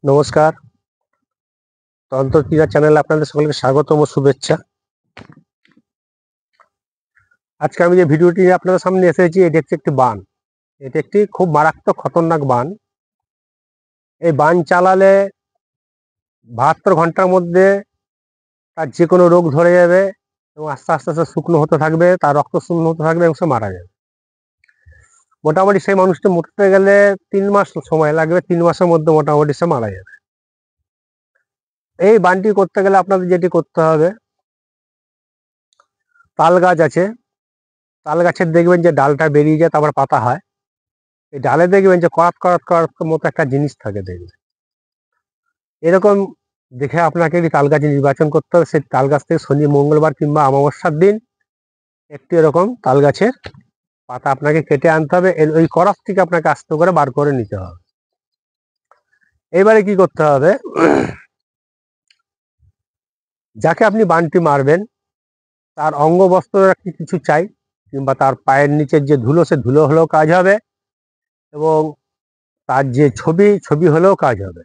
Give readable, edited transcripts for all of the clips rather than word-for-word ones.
নমস্কার। তন্ত্র ক্রীড়া চ্যানেলে আপনাদের সকলকে স্বাগতম ও শুভেচ্ছা। আজকে আমি যে ভিডিওটি নিয়ে আপনাদের সামনে এসেছি, এটি হচ্ছে একটি বান। এটি একটি খুব মারাত্মক খতরনাক বান। এই বান চালালে 72 ঘন্টার মধ্যে তার যে কোনো রোগ ধরে যাবে এবং আস্তে আস্তে আস্তে শুকনো হতে থাকবে, তার রক্ত শূন্য হতে থাকবে এবং সে মারা যাবে। মোটামুটি সেই মানুষটি মরতে গেলে 3 মাস সময় লাগবে, 3 মাসের মধ্যে মোটামুটি সে মারা যাবে। এই বানটি করতে গেলে আপনাদের যেটি করতে হবে, তাল গাছ আছে, তাল গাছের দেখবেন যে ডালটা বেরিয়ে যায়, তারপর পাতা হয়। এই ডালে দেখবেন যে করাত করাত করাত মতো একটা জিনিস থাকে, দেখবেন এরকম দেখে আপনাকে একটি তাল গাছ নির্বাচন করতে হবে। সেই তাল গাছ থেকে শনি, মঙ্গলবার কিংবা অমাবস্যার দিন একটি এরকম তাল গাছের পাতা আপনাকে কেটে আনতে হবে। ওই করাত থেকে আপনাকে আস্তে করে বার করে নিতে হবে। এবারে কি করতে হবে, যাকে আপনি বানটি মারবেন তার অঙ্গ বস্ত্র কিছু চাই, কিংবা তার পায়ের নিচের যে ধুলো, সে ধুলো হলেও কাজ হবে, এবং তার যে ছবি হলেও কাজ হবে।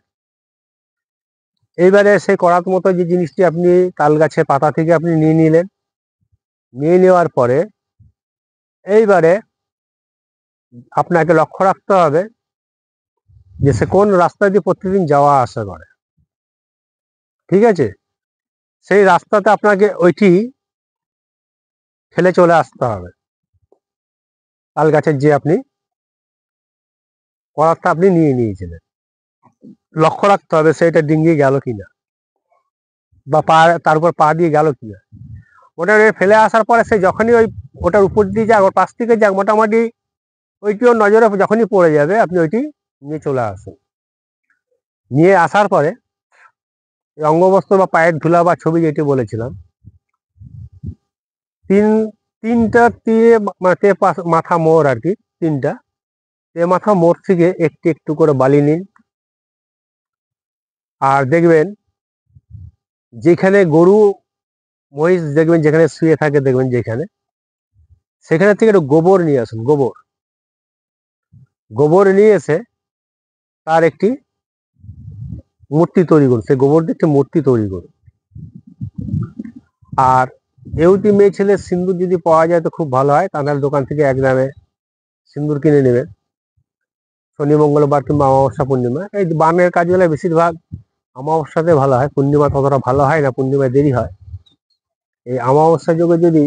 এইবারে সেই করাত মতো যে জিনিসটি আপনি তাল গাছের পাতা থেকে আপনি নিয়ে নিলেন, নিয়ে নেওয়ার পরে এইবারে আপনাকে লক্ষ্য রাখতে হবে যে সে কোন রাস্তা দিয়ে প্রতিদিন যাওয়া আসা করে। ঠিক আছে, সেই রাস্তাতে আপনাকে ওইটি ফেলে চলে আসতে হবে। তাল গাছের যে আপনি করাতটা আপনি নিয়ে নিয়েছিলেন, লক্ষ্য রাখতে হবে সেটা ডিঙ্গিয়ে গেল কিনা, বা তার উপর পা দিয়ে গেল কিনা। ওটা ফেলে আসার পরে সে যখনই ওটার উপর দিয়ে যাক, ওর পাশ থেকে যাক, মোটামুটি ওইটিও নজরে যখনই পড়ে যাবে, আপনি ওইটি নিয়ে চলে আসুন। নিয়ে আসার পরে অঙ্গবস্ত্র বা পায়ের ধুলা বা ছবি যেটি বলেছিলাম, তিনটা মাথা মোড় আর কি, তিনটা মাথা মোড় থেকে একটু একটু করে বালি নিন। আর দেখবেন যেখানে গরু মহিষ দেখবেন যেখানে শুয়ে থাকে, দেখবেন যেখানে, সেখানে থেকে একটু গোবর নিয়ে আসুন। গোবর নিয়ে এসে তার একটি মূর্তি তৈরি করুন, সেই গোবর দিয়ে একটি মূর্তি তৈরি করুন। আর এউটি মেয়ে ছেলের সিন্দুর যদি পাওয়া যায় তো খুব ভালো হয়, তাহলে দোকান থেকে 1 গ্রামে সিন্দুর কিনে নেবেন। শনি, মঙ্গলবার কিংবা অমাবস্যা, পূর্ণিমা, এই বানের কাজগুলো বেশিরভাগ অমাবস্যাতে ভালো হয়, পূর্ণিমা ততটা ভালো হয় না, পূর্ণিমায় দেরি হয়। এই অমাবস্যা যুগে যদি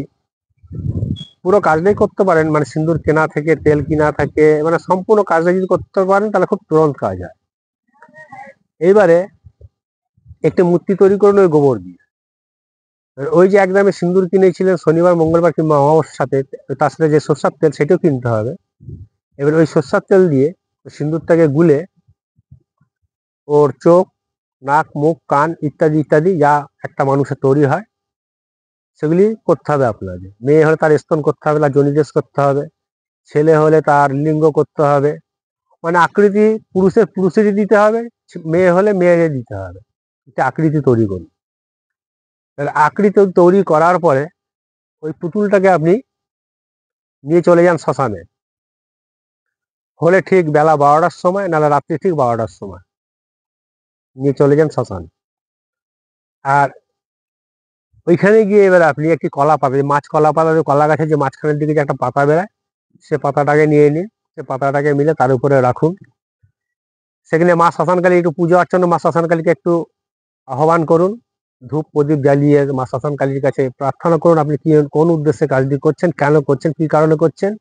পুরো কাজটাই করতে পারেন, মানে সিন্দুর কেনা থেকে, তেল কিনা থেকে, মানে সম্পূর্ণ কাজটা যদি করতে পারেন, তাহলে খুব তুরন্ত কাজ হয়। এইবারে একটি মূর্তি তৈরি করুন ওই গোবর দিয়ে। ওই যে 1 গ্রামে সিন্দুর কিনেছিলেন শনিবার, মঙ্গলবার কিংবা অমাবস্যাতে, তার সাথে যে সরষার তেল সেটাও কিনতে হবে। এবার ওই সরষার তেল দিয়ে সিন্দুরটাকে গুলে ওর চোখ, নাক, মুখ, কান ইত্যাদি ইত্যাদি যা একটা মানুষের তৈরি হয়, সেগুলি করতে হবে আপনাকে। মেয়ে হলে তার স্তন করতে হবে, তার জনিদেশ করতে হবে। ছেলে হলে তার লিঙ্গ করতে হবে, মানে আকৃতি পুরুষেরই দিতে হবে, মেয়ে হলে মেয়েরই দিতে হবে। এটা আকৃতি তৈরি করুন। আকৃতি তৈরি করার পরে ওই পুতুলটাকে আপনি নিয়ে চলে যান শ্মশানে, হলে ঠিক বেলা 12টার সময়, নাহলে রাত্রি ঠিক 12টার সময় নিয়ে চলে যান শ্মশানে। আর ওইখানে গিয়ে এবার আপনি একটি কলা পাতা, কলা পাতা, কলা গাছের যে মাঝখানের দিকে যে একটা পাতা বেড়ায়, সে পাতাটাকে নিয়ে নিন, সে পাতাটাকে মিলে তার উপরে রাখুন। সেখানে মা শ্মশানকালী একটু পুজো অর্চনা, মা শ্মশানকালীকে একটু আহ্বান করুন, ধূপ প্রদীপ জ্বালিয়ে মা শ্মশানকালীর কাছে প্রার্থনা করুন আপনি কোন উদ্দেশ্যে কাজটি করছেন, কেন করছেন, কি কারণে করছেন,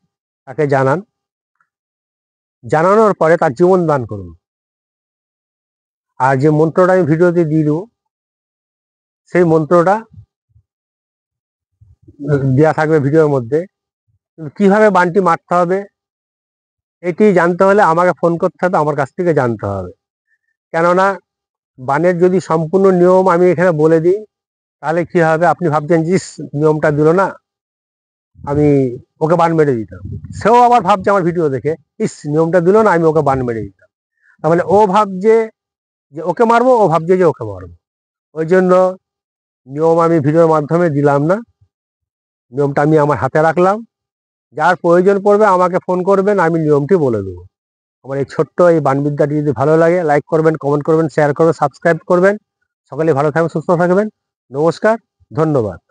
তাকে জানান। জানানোর পরে তার জীবন দান করুন। আর যে মন্ত্রটা আমি ভিডিওতে দিয়ে দেবো, সেই মন্ত্রটা দেওয়া থাকবে ভিডিওর মধ্যে। কিভাবে বানটি মারতে হবে এটি জানতে হলে আমাকে ফোন করতে হবে, আমার কাছ থেকে জানতে হবে। কেননা বানের যদি সম্পূর্ণ নিয়ম আমি এখানে বলে দিই, তাহলে কি হবে, আপনি ভাবছেন যে নিয়মটা দিল না, আমি ওকে বান মেরে দিতাম। সেও আবার ভাবছে আমার ভিডিও দেখে, নিয়মটা দিল না, আমি ওকে বান মেরে দিতাম। তাহলে ও ভাবছে যে ওকে মারবো, ও ভাবছে যে ওকে মারবো। ওই জন্য নিয়ম আমি ভিডিওর মাধ্যমে দিলাম না, নিয়মটা আমি আমার হাতে রাখলাম। যার প্রয়োজন পড়বে আমাকে ফোন করবেন, আমি নিয়মটি বলে দেবো। আমার এই ছোট্ট এই বাণবিদ্যাটি যদি ভালো লাগে লাইক করবেন, কমেন্ট করবেন, শেয়ার করবেন, সাবস্ক্রাইব করবেন। সকলে ভালো থাকবেন, সুস্থ থাকবেন। নমস্কার, ধন্যবাদ।